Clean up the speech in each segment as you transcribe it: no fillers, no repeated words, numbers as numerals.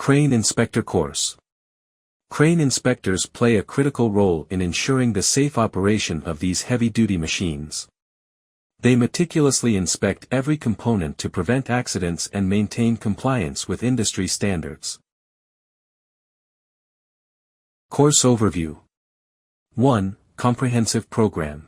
Crane Inspector Course. Crane inspectors play a critical role in ensuring the safe operation of these heavy-duty machines. They meticulously inspect every component to prevent accidents and maintain compliance with industry standards. Course Overview. 1. Comprehensive Program.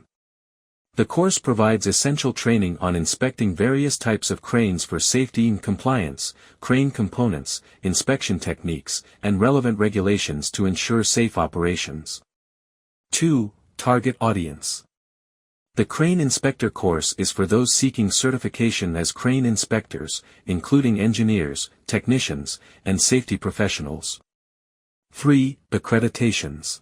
The course provides essential training on inspecting various types of cranes for safety and compliance, crane components, inspection techniques, and relevant regulations to ensure safe operations. 2. Target Audience. The Crane Inspector course is for those seeking certification as crane inspectors, including engineers, technicians, and safety professionals. 3. Accreditations.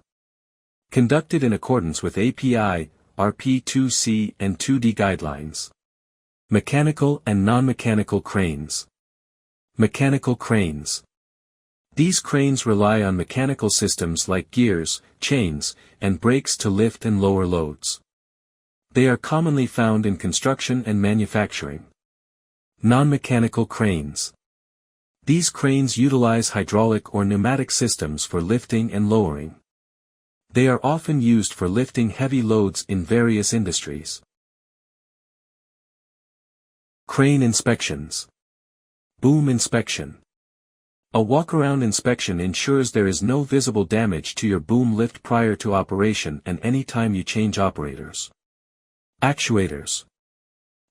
Conducted in accordance with API, RP2C and 2D guidelines. Mechanical and non-mechanical cranes. Mechanical cranes. These cranes rely on mechanical systems like gears, chains, and brakes to lift and lower loads. They are commonly found in construction and manufacturing. Non-mechanical cranes. These cranes utilize hydraulic or pneumatic systems for lifting and lowering. They are often used for lifting heavy loads in various industries. Crane inspections. Boom inspection. A walk-around inspection ensures there is no visible damage to your boom lift prior to operation and any time you change operators. Actuators.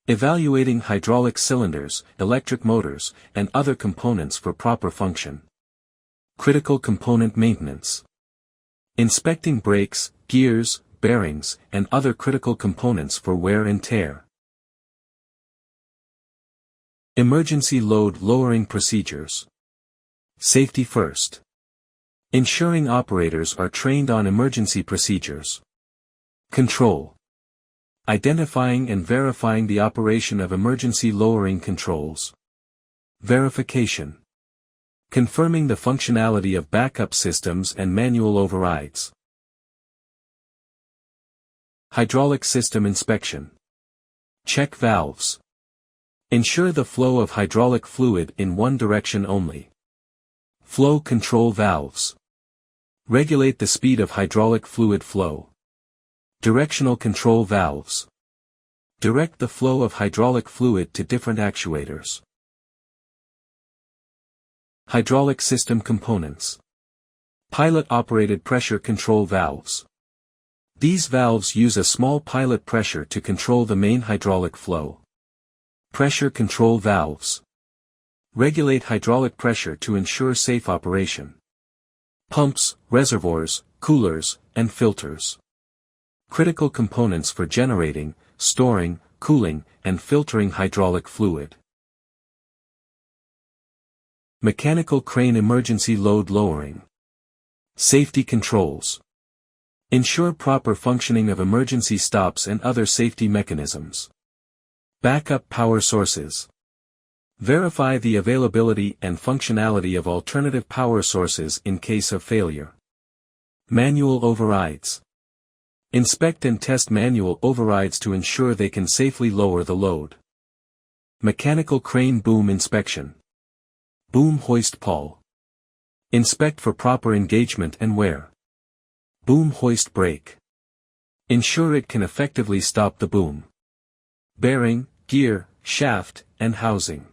Evaluating hydraulic cylinders, electric motors, and other components for proper function. Critical component maintenance. Inspecting brakes, gears, bearings, and other critical components for wear and tear. Emergency load lowering procedures. Safety first. Ensuring operators are trained on emergency procedures. Control. Identifying and verifying the operation of emergency lowering controls. Verification. Confirming the functionality of backup systems and manual overrides. Hydraulic system inspection. Check valves. Ensure the flow of hydraulic fluid in one direction only. Flow control valves. Regulate the speed of hydraulic fluid flow. Directional control valves. Direct the flow of hydraulic fluid to different actuators. Hydraulic system components. Pilot-operated pressure control valves. These valves use a small pilot pressure to control the main hydraulic flow. Pressure control valves. Regulate hydraulic pressure to ensure safe operation. Pumps, reservoirs, coolers, and filters. Critical components for generating, storing, cooling, and filtering hydraulic fluid. Mechanical crane emergency load lowering. Safety controls. Ensure proper functioning of emergency stops and other safety mechanisms. Backup power sources. Verify the availability and functionality of alternative power sources in case of failure. Manual overrides. Inspect and test manual overrides to ensure they can safely lower the load. Mechanical crane boom inspection. Boom hoist pawl. Inspect for proper engagement and wear. Boom hoist brake. Ensure it can effectively stop the boom. Bearing, gear, shaft, and housing.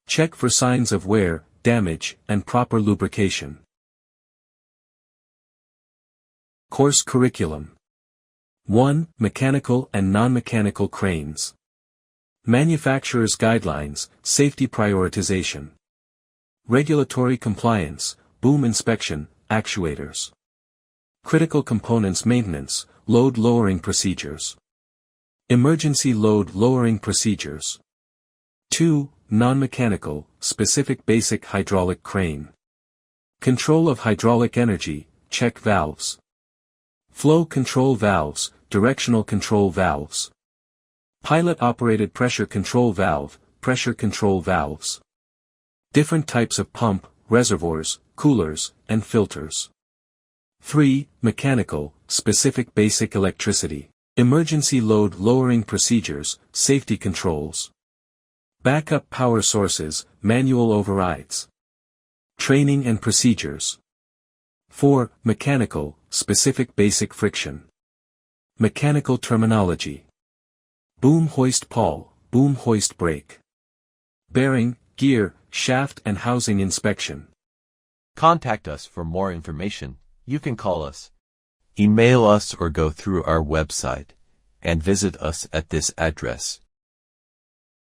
Check for signs of wear, damage, and proper lubrication. Course curriculum. 1. Mechanical and non-mechanical cranes. Manufacturer's guidelines, safety prioritization. Regulatory compliance, boom inspection, actuators. Critical components maintenance, load lowering procedures. Emergency load lowering procedures. 2. Non-mechanical, specific basic hydraulic crane. Control of hydraulic energy, check valves. Flow control valves, directional control valves. Pilot-operated pressure control valve, pressure control valves. Different types of pump, reservoirs, coolers, and filters. 3. Mechanical, specific basic electricity. Emergency load lowering procedures, safety controls. Backup power sources, manual overrides. Training and procedures. 4. Mechanical, specific basic friction. Mechanical terminology. Boom hoist pawl, boom hoist brake. Bearing, gear, shaft and housing inspection. Contact us for more information. You can call us, email us or go through our website, and visit us at this address.